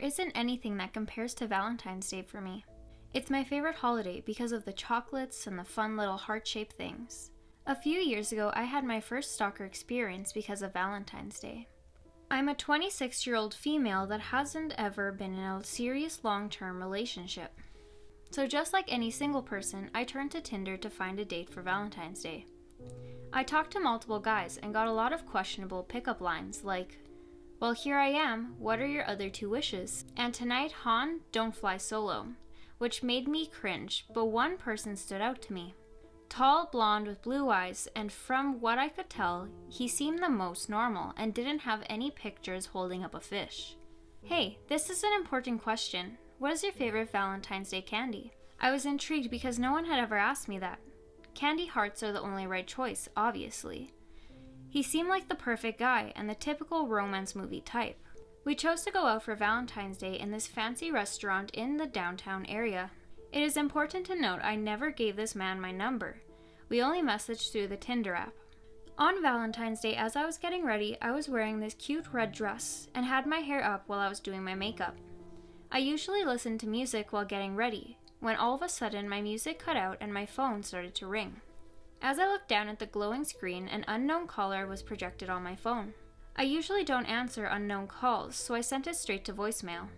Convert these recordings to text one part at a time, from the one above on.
isn't anything that compares to Valentine's Day for me. It's my favorite holiday because of the chocolates and the fun little heart-shaped things. A few years ago, I had my first stalker experience because of Valentine's Day. I'm a 26-year-old female that hasn't ever been in a serious long-term relationship. So just like any single person, I turned to Tinder to find a date for Valentine's Day. I talked to multiple guys and got a lot of questionable pickup lines like, "Well, here I am, what are your other 2 wishes? And tonight, Han, don't fly solo," which made me cringe, but one person stood out to me. Tall, blonde with blue eyes, and from what I could tell, he seemed the most normal and didn't have any pictures holding up a fish. Hey, this is an important question. What is your favorite Valentine's Day candy? I was intrigued because no one had ever asked me that. Candy hearts are the only right choice, obviously. He seemed like the perfect guy and the typical romance movie type. We chose to go out for Valentine's Day in this fancy restaurant in the downtown area. It is important to note I never gave this man my number. We only messaged through the Tinder app. On Valentine's Day, as I was getting ready, I was wearing this cute red dress and had my hair up while I was doing my makeup. I usually listen to music while getting ready, when all of a sudden my music cut out and my phone started to ring. As I looked down at the glowing screen, an unknown caller was projected on my phone. I usually don't answer unknown calls, so I sent it straight to voicemail.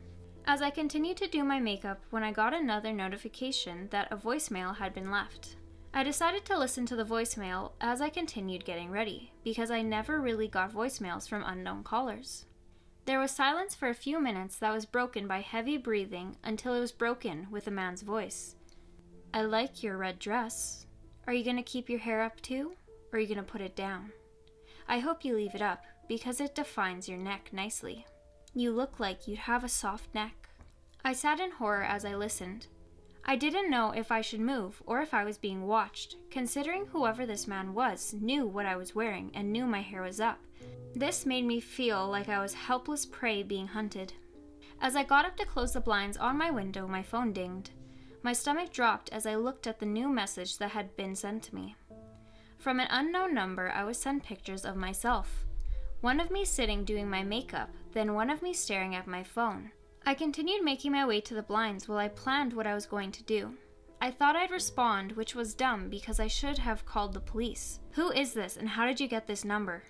As I continued to do my makeup, when I got another notification that a voicemail had been left. I decided to listen to the voicemail as I continued getting ready, because I never really got voicemails from unknown callers. There was silence for a few minutes that was broken by heavy breathing until it was broken with a man's voice. "I like your red dress. Are you going to keep your hair up too, or are you going to put it down? I hope you leave it up, because it defines your neck nicely. You look like you'd have a soft neck." I sat in horror as I listened. I didn't know if I should move or if I was being watched, considering whoever this man was knew what I was wearing and knew my hair was up. This made me feel like I was helpless prey being hunted. As I got up to close the blinds on my window, my phone dinged. My stomach dropped as I looked at the new message that had been sent to me. From an unknown number, I was sent pictures of myself. One of me sitting doing my makeup, then one of me staring at my phone. I continued making my way to the blinds while I planned what I was going to do. I thought I'd respond, which was dumb because I should have called the police. "Who is this and how did you get this number?"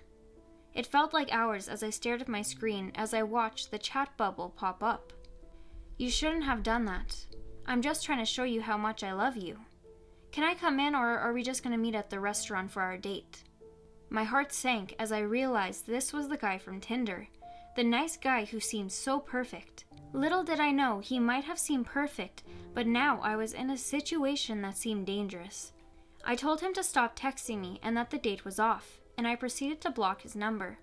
It felt like hours as I stared at my screen as I watched the chat bubble pop up. "You shouldn't have done that. I'm just trying to show you how much I love you. Can I come in, or are we just going to meet at the restaurant for our date?" My heart sank as I realized this was the guy from Tinder, the nice guy who seemed so perfect. Little did I know he might have seemed perfect, but now I was in a situation that seemed dangerous. I told him to stop texting me and that the date was off, and I proceeded to block his number.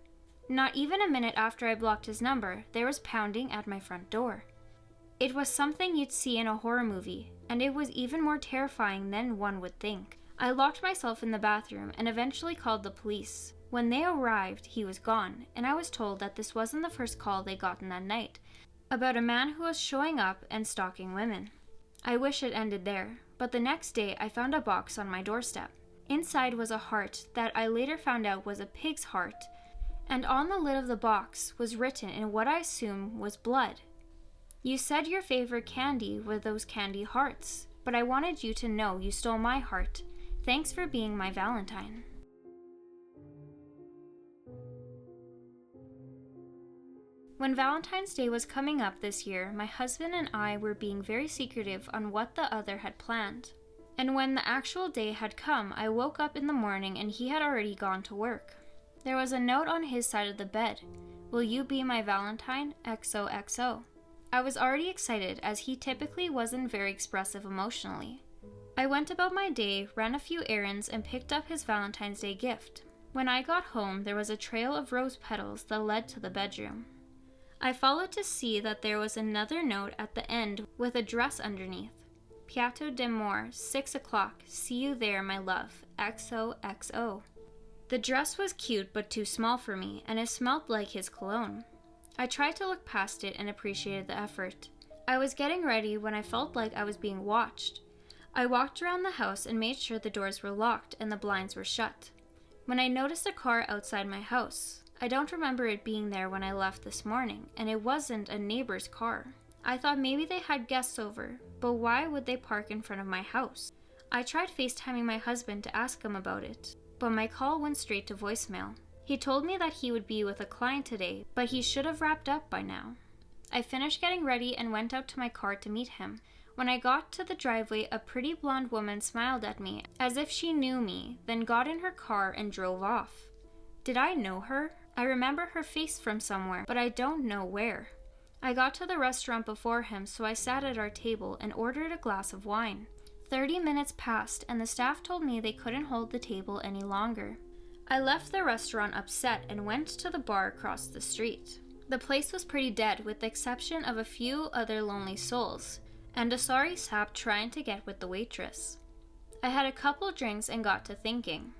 Not even a minute after I blocked his number, there was pounding at my front door. It was something you'd see in a horror movie, and it was even more terrifying than one would think. I locked myself in the bathroom and eventually called the police. When they arrived, he was gone, and I was told that this wasn't the first call they'd gotten that night, about a man who was showing up and stalking women. I wish it ended there, but the next day I found a box on my doorstep. Inside was a heart that I later found out was a pig's heart, and on the lid of the box was written in what I assume was blood. "You said your favorite candy were those candy hearts, but I wanted you to know you stole my heart. Thanks for being my Valentine." When Valentine's Day was coming up this year, my husband and I were being very secretive on what the other had planned. And when the actual day had come, I woke up in the morning and he had already gone to work. There was a note on his side of the bed. "Will you be my Valentine? XOXO." I was already excited as he typically wasn't very expressive emotionally. I went about my day, ran a few errands, and picked up his Valentine's Day gift. When I got home, there was a trail of rose petals that led to the bedroom. I followed to see that there was another note at the end with a dress underneath. "Piatto d'amore, 6 o'clock. See you there, my love. XOXO." The dress was cute but too small for me, and it smelled like his cologne. I tried to look past it and appreciated the effort. I was getting ready when I felt like I was being watched. I walked around the house and made sure the doors were locked and the blinds were shut. When I noticed a car outside my house, I don't remember it being there when I left this morning, and it wasn't a neighbor's car. I thought maybe they had guests over, but why would they park in front of my house? I tried FaceTiming my husband to ask him about it, but my call went straight to voicemail. He told me that he would be with a client today, but he should have wrapped up by now. I finished getting ready and went out to my car to meet him. When I got to the driveway, a pretty blonde woman smiled at me as if she knew me, then got in her car and drove off. Did I know her? I remember her face from somewhere, but I don't know where. I got to the restaurant before him, so I sat at our table and ordered a glass of wine. 30 minutes passed, and the staff told me they couldn't hold the table any longer. I left the restaurant upset and went to the bar across the street. The place was pretty dead, with the exception of a few other lonely souls, and a sorry sap trying to get with the waitress. I had a couple drinks and got to thinking.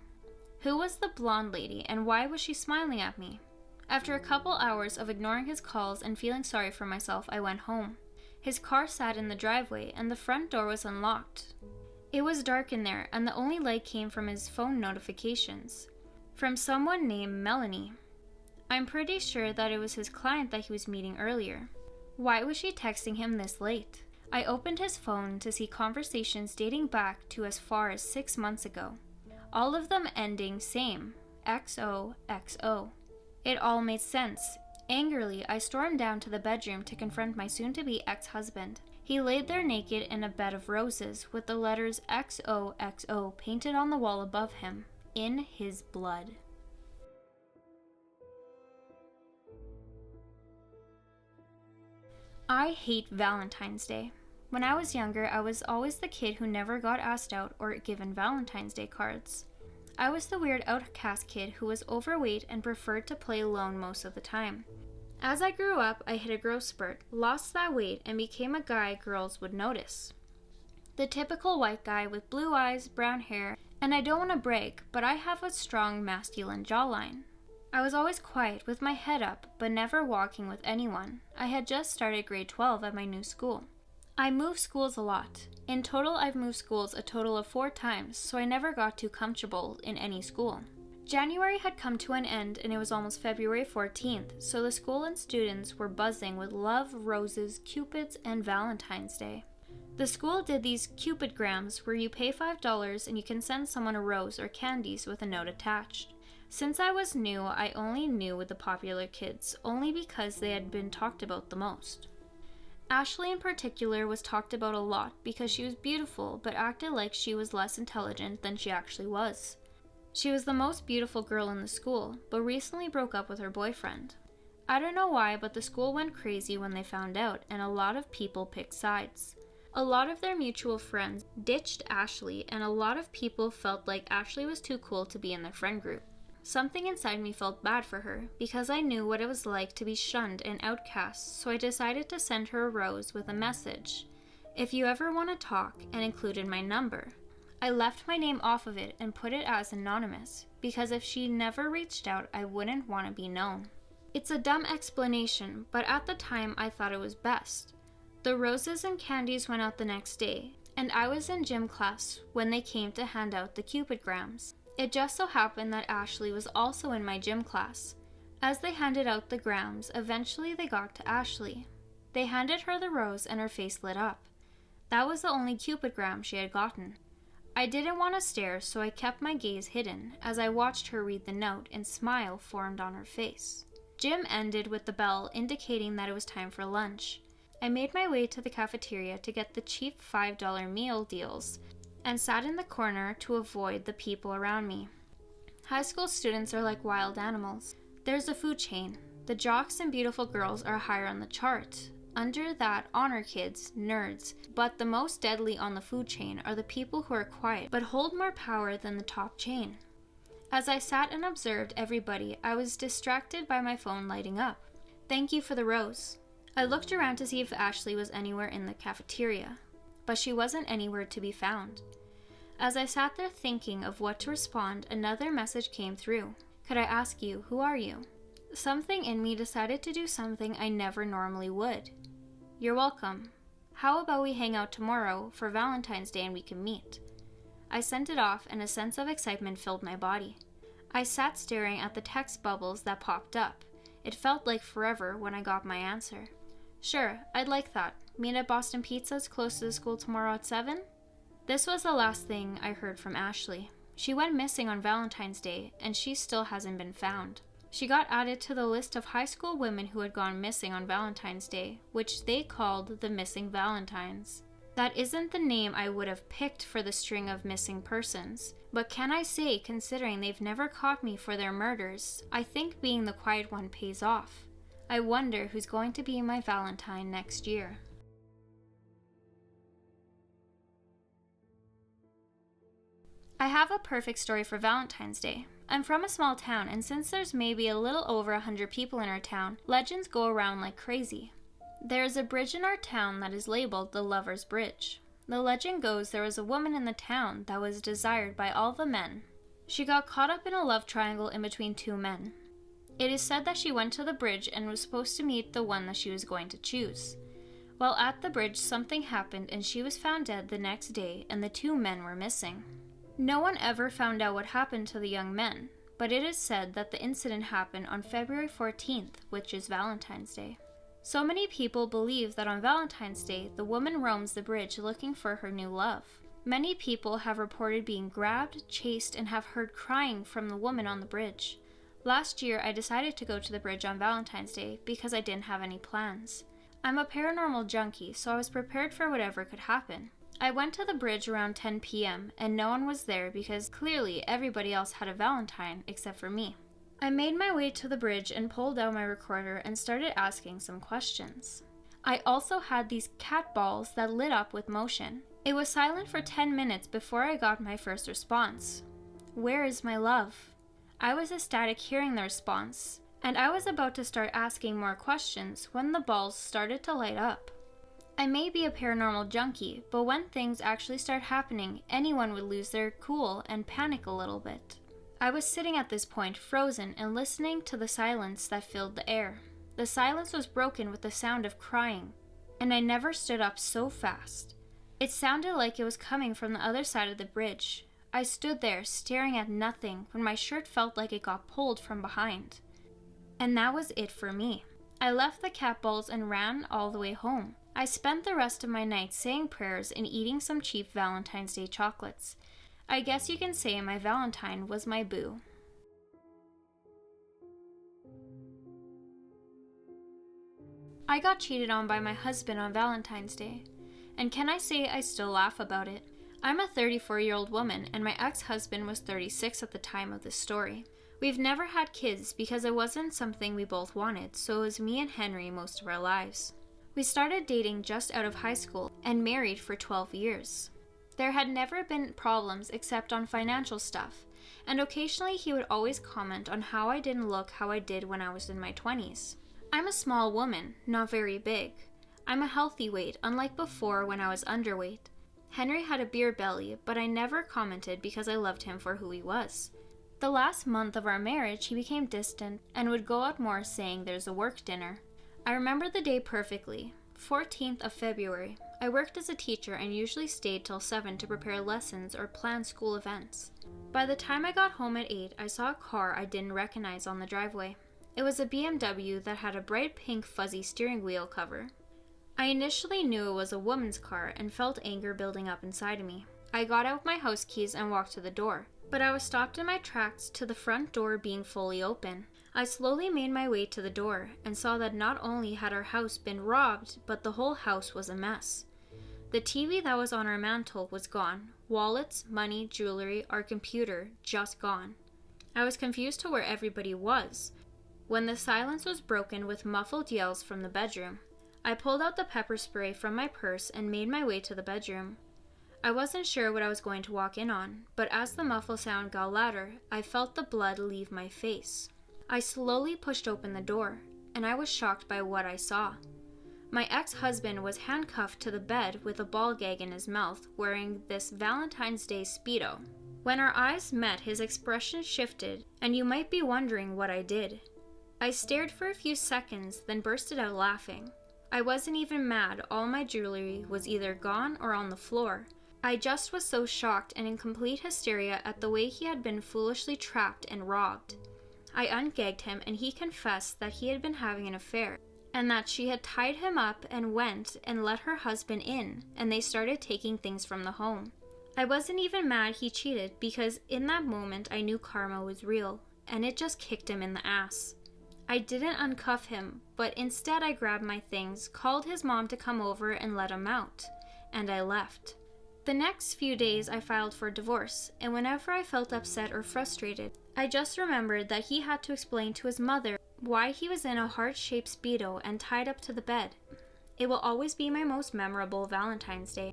Who was the blonde lady, and why was she smiling at me? After a couple hours of ignoring his calls and feeling sorry for myself, I went home. His car sat in the driveway, and the front door was unlocked. It was dark in there, and the only light came from his phone notifications. From someone named Melanie. I'm pretty sure that it was his client that he was meeting earlier. Why was she texting him this late? I opened his phone to see conversations dating back to as far as 6 months ago. All of them ending same, XOXO. It all made sense. Angrily, I stormed down to the bedroom to confront my soon-to-be ex-husband. He laid there naked in a bed of roses with the letters XOXO painted on the wall above him, in his blood. I hate Valentine's Day. When I was younger, I was always the kid who never got asked out or given Valentine's Day cards. I was the weird outcast kid who was overweight and preferred to play alone most of the time. As I grew up, I hit a growth spurt, lost that weight, and became a guy girls would notice. The typical white guy with blue eyes, brown hair, and I don't want to brag, but I have a strong masculine jawline. I was always quiet with my head up, but never walking with anyone. I had just started grade 12 at my new school. I moved schools a lot. In total, I've moved schools a total of 4 times, so I never got too comfortable in any school. January had come to an end and it was almost February 14th, so the school and students were buzzing with love, roses, cupids, and Valentine's Day. The school did these cupidgrams where you pay $5 and you can send someone a rose or candies with a note attached. Since I was new, I only knew with the popular kids, only because they had been talked about the most. Ashley in particular was talked about a lot because she was beautiful but acted like she was less intelligent than she actually was. She was the most beautiful girl in the school, but recently broke up with her boyfriend. I don't know why, but the school went crazy when they found out, and a lot of people picked sides. A lot of their mutual friends ditched Ashley, and a lot of people felt like Ashley was too cool to be in their friend group. Something inside me felt bad for her, because I knew what it was like to be shunned and outcast, so I decided to send her a rose with a message. If you ever want to talk, and included my number. I left my name off of it and put it as anonymous, because if she never reached out, I wouldn't want to be known. It's a dumb explanation, but at the time I thought it was best. The roses and candies went out the next day, and I was in gym class when they came to hand out the cupidgrams. It just so happened that Ashley was also in my gym class. As they handed out the grams, eventually they got to Ashley. They handed her the rose and her face lit up. That was the only cupidgram she had gotten. I didn't want to stare, so I kept my gaze hidden as I watched her read the note and smile formed on her face. Gym ended with the bell indicating that it was time for lunch. I made my way to the cafeteria to get the cheap $5 meal deals and sat in the corner to avoid the people around me. High school students are like wild animals. There's a food chain. The jocks and beautiful girls are higher on the chart. Under that, honor kids, nerds, but the most deadly on the food chain are the people who are quiet but hold more power than the top chain. As I sat and observed everybody, I was distracted by my phone lighting up. Thank you for the rose. I looked around to see if Ashley was anywhere in the cafeteria, but she wasn't anywhere to be found. As I sat there thinking of what to respond, another message came through. Could I ask you, who are you? Something in me decided to do something I never normally would. You're welcome. How about we hang out tomorrow for Valentine's Day and we can meet? I sent it off and a sense of excitement filled my body. I sat staring at the text bubbles that popped up. It felt like forever when I got my answer. Sure, I'd like that. Meet at Boston Pizza's close to the school tomorrow at 7? This was the last thing I heard from Ashley. She went missing on Valentine's Day, and she still hasn't been found. She got added to the list of high school women who had gone missing on Valentine's Day, which they called the Missing Valentines. That isn't the name I would have picked for the string of missing persons, but can I say, considering they've never caught me for their murders, I think being the quiet one pays off. I wonder who's going to be my Valentine next year. I have a perfect story for Valentine's Day. I'm from a small town, and since there's maybe a little over 100 people in our town, legends go around like crazy. There is a bridge in our town that is labeled the Lover's Bridge. The legend goes there was a woman in the town that was desired by all the men. She got caught up in a love triangle in between two men. It is said that she went to the bridge and was supposed to meet the one that she was going to choose. While at the bridge, something happened and she was found dead the next day, and the two men were missing. No one ever found out what happened to the young men, but it is said that the incident happened on February 14th, which is Valentine's Day. So many people believe that on Valentine's Day, the woman roams the bridge looking for her new love. Many people have reported being grabbed, chased, and have heard crying from the woman on the bridge. Last year, I decided to go to the bridge on Valentine's Day because I didn't have any plans. I'm a paranormal junkie, so I was prepared for whatever could happen. I went to the bridge around 10 p.m. and no one was there because clearly everybody else had a Valentine except for me. I made my way to the bridge and pulled out my recorder and started asking some questions. I also had these cat balls that lit up with motion. It was silent for 10 minutes before I got my first response. Where is my love? I was ecstatic hearing the response, and I was about to start asking more questions when the balls started to light up. I may be a paranormal junkie, but when things actually start happening, anyone would lose their cool and panic a little bit. I was sitting at this point, frozen, and listening to the silence that filled the air. The silence was broken with the sound of crying, and I never stood up so fast. It sounded like it was coming from the other side of the bridge. I stood there, staring at nothing, when my shirt felt like it got pulled from behind. And that was it for me. I left the cat balls and ran all the way home. I spent the rest of my night saying prayers and eating some cheap Valentine's Day chocolates. I guess you can say my Valentine was my boo. I got cheated on by my husband on Valentine's Day, and can I say I still laugh about it? I'm a 34-year-old woman, and my ex-husband was 36 at the time of this story. We've never had kids because it wasn't something we both wanted, so it was me and Henry most of our lives. We started dating just out of high school and married for 12 years. There had never been problems except on financial stuff, and occasionally he would always comment on how I didn't look how I did when I was in my 20s. I'm a small woman, not very big. I'm a healthy weight, unlike before when I was underweight. Henry had a beer belly, but I never commented because I loved him for who he was. The last month of our marriage, he became distant and would go out more saying there's a work dinner. I remember the day perfectly. 14th of February. I worked as a teacher and usually stayed till 7 to prepare lessons or plan school events. By the time I got home at 8, I saw a car I didn't recognize on the driveway. It was a BMW that had a bright pink fuzzy steering wheel cover. I initially knew it was a woman's car and felt anger building up inside of me. I got out my house keys and walked to the door, but I was stopped in my tracks to the front door being fully open. I slowly made my way to the door and saw that not only had our house been robbed, but the whole house was a mess. The TV that was on our mantle was gone. Wallets, money, jewelry, our computer, just gone. I was confused to where everybody was, when the silence was broken with muffled yells from the bedroom. I pulled out the pepper spray from my purse and made my way to the bedroom. I wasn't sure what I was going to walk in on, but as the muffled sound got louder, I felt the blood leave my face. I slowly pushed open the door, and I was shocked by what I saw. My ex-husband was handcuffed to the bed with a ball gag in his mouth, wearing this Valentine's Day Speedo. When our eyes met, his expression shifted, and you might be wondering what I did. I stared for a few seconds, then bursted out laughing. I wasn't even mad. All my jewelry was either gone or on the floor. I just was so shocked and in complete hysteria at the way he had been foolishly trapped and robbed. I ungagged him and he confessed that he had been having an affair and that she had tied him up and went and let her husband in, and they started taking things from the home. I wasn't even mad he cheated because in that moment I knew karma was real and it just kicked him in the ass. I didn't uncuff him, but instead I grabbed my things, called his mom to come over and let him out, and I left. The next few days I filed for divorce, and whenever I felt upset or frustrated, I just remembered that he had to explain to his mother why he was in a heart-shaped Speedo and tied up to the bed. It will always be my most memorable Valentine's Day.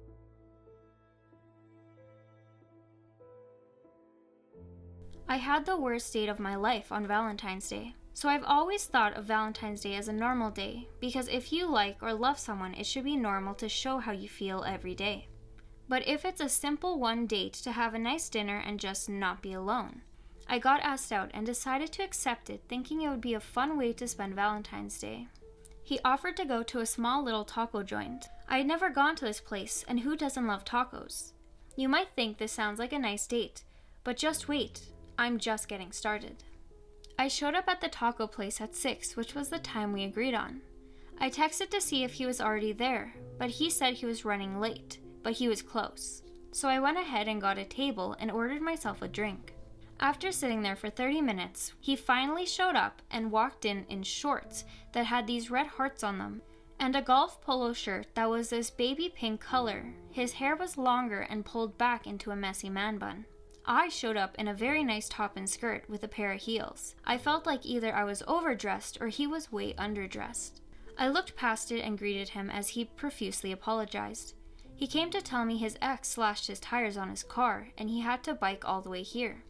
I had the worst date of my life on Valentine's Day. So I've always thought of Valentine's Day as a normal day, because if you like or love someone, it should be normal to show how you feel every day. But if it's a simple one date to have a nice dinner and just not be alone, I got asked out and decided to accept it, thinking it would be a fun way to spend Valentine's Day. He offered to go to a small little taco joint. I had never gone to this place, and who doesn't love tacos? You might think this sounds like a nice date, but just wait, I'm just getting started. I showed up at the taco place at 6, which was the time we agreed on. I texted to see if he was already there, but he said he was running late, but he was close. So I went ahead and got a table and ordered myself a drink. After sitting there for 30 minutes, he finally showed up and walked in shorts that had these red hearts on them, and a golf polo shirt that was this baby pink color. His hair was longer and pulled back into a messy man bun. I showed up in a very nice top and skirt with a pair of heels. I felt like either I was overdressed or he was way underdressed. I looked past it and greeted him as he profusely apologized. He came to tell me his ex slashed his tires on his car and he had to bike all the way here.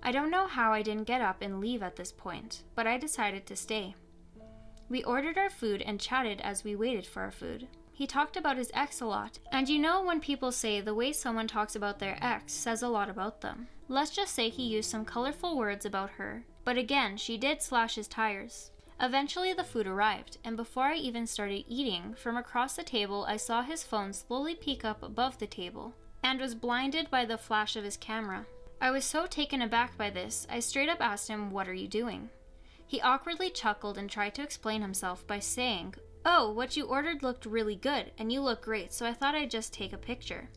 I don't know how I didn't get up and leave at this point, but I decided to stay. We ordered our food and chatted as we waited for our food. He talked about his ex a lot, and you know when people say the way someone talks about their ex says a lot about them. Let's just say he used some colorful words about her, but again, she did slash his tires. Eventually the food arrived, and before I even started eating, from across the table I saw his phone slowly peek up above the table, and was blinded by the flash of his camera. I was so taken aback by this, I straight up asked him, "What are you doing?" He awkwardly chuckled and tried to explain himself by saying, "Oh, what you ordered looked really good, and you look great, so I thought I'd just take a picture."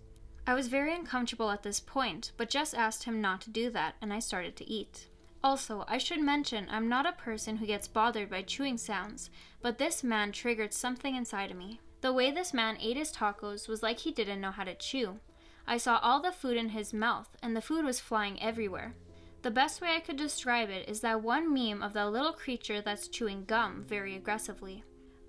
I was very uncomfortable at this point, but just asked him not to do that, and I started to eat. Also, I should mention I'm not a person who gets bothered by chewing sounds, but this man triggered something inside of me. The way this man ate his tacos was like he didn't know how to chew. I saw all the food in his mouth, and the food was flying everywhere. The best way I could describe it is that one meme of that little creature that's chewing gum very aggressively.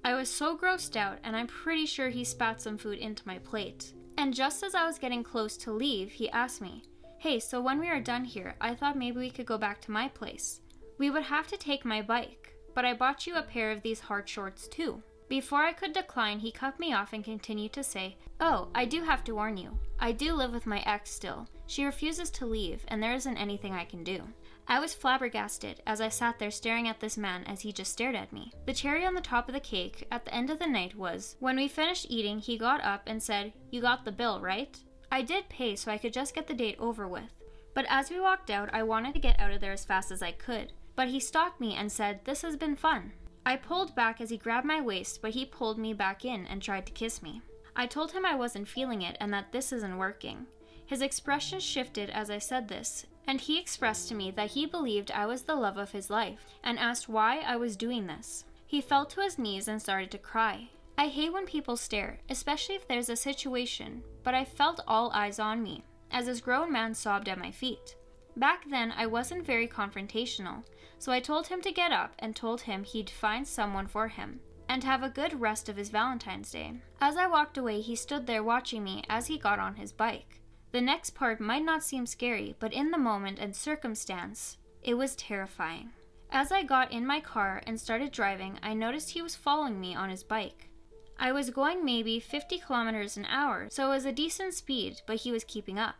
I was so grossed out, and I'm pretty sure he spat some food into my plate. And just as I was getting close to leave, he asked me, "Hey, so when we are done here, I thought maybe we could go back to my place. We would have to take my bike, but I bought you a pair of these hard shorts too." Before I could decline, he cut me off and continued to say, "Oh, I do have to warn you. I do live with my ex still. She refuses to leave, and there isn't anything I can do." I was flabbergasted as I sat there staring at this man as he just stared at me. The cherry on the top of the cake at the end of the night was, when we finished eating, he got up and said, "You got the bill, right?" I did pay so I could just get the date over with. But as we walked out, I wanted to get out of there as fast as I could. But he stopped me and said, "This has been fun." I pulled back as he grabbed my waist, but he pulled me back in and tried to kiss me. I told him I wasn't feeling it and that this isn't working. His expression shifted as I said this, and he expressed to me that he believed I was the love of his life and asked why I was doing this. He fell to his knees and started to cry. I hate when people stare, especially if there's a situation, but I felt all eyes on me as this grown man sobbed at my feet. Back then, I wasn't very confrontational, so I told him to get up and told him he'd find someone for him and have a good rest of his Valentine's Day. As I walked away, he stood there watching me as he got on his bike. The next part might not seem scary, but in the moment and circumstance, it was terrifying. As I got in my car and started driving, I noticed he was following me on his bike. I was going maybe 50 kilometers an hour, so it was a decent speed, but he was keeping up.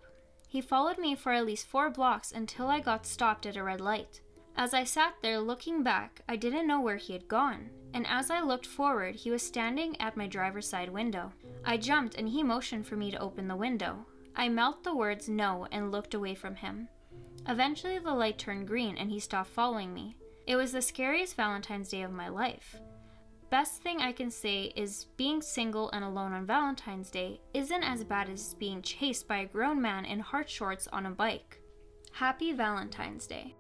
He followed me for at least 4 blocks until I got stopped at a red light. As I sat there looking back, I didn't know where he had gone, and as I looked forward, he was standing at my driver's side window. I jumped and he motioned for me to open the window. I mouthed the words no and looked away from him. Eventually the light turned green and he stopped following me. It was the scariest Valentine's Day of my life. Best thing I can say is being single and alone on Valentine's Day isn't as bad as being chased by a grown man in heart shorts on a bike. Happy Valentine's Day.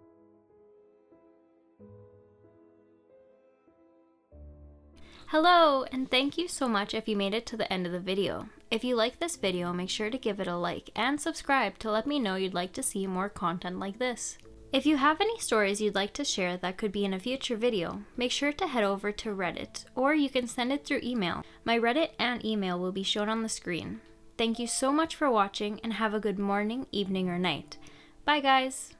Hello, and thank you so much if you made it to the end of the video. If you like this video, make sure to give it a like and subscribe to let me know you'd like to see more content like this. If you have any stories you'd like to share that could be in a future video, make sure to head over to Reddit, or you can send it through email. My Reddit and email will be shown on the screen. Thank you so much for watching and have a good morning, evening, or night. Bye guys!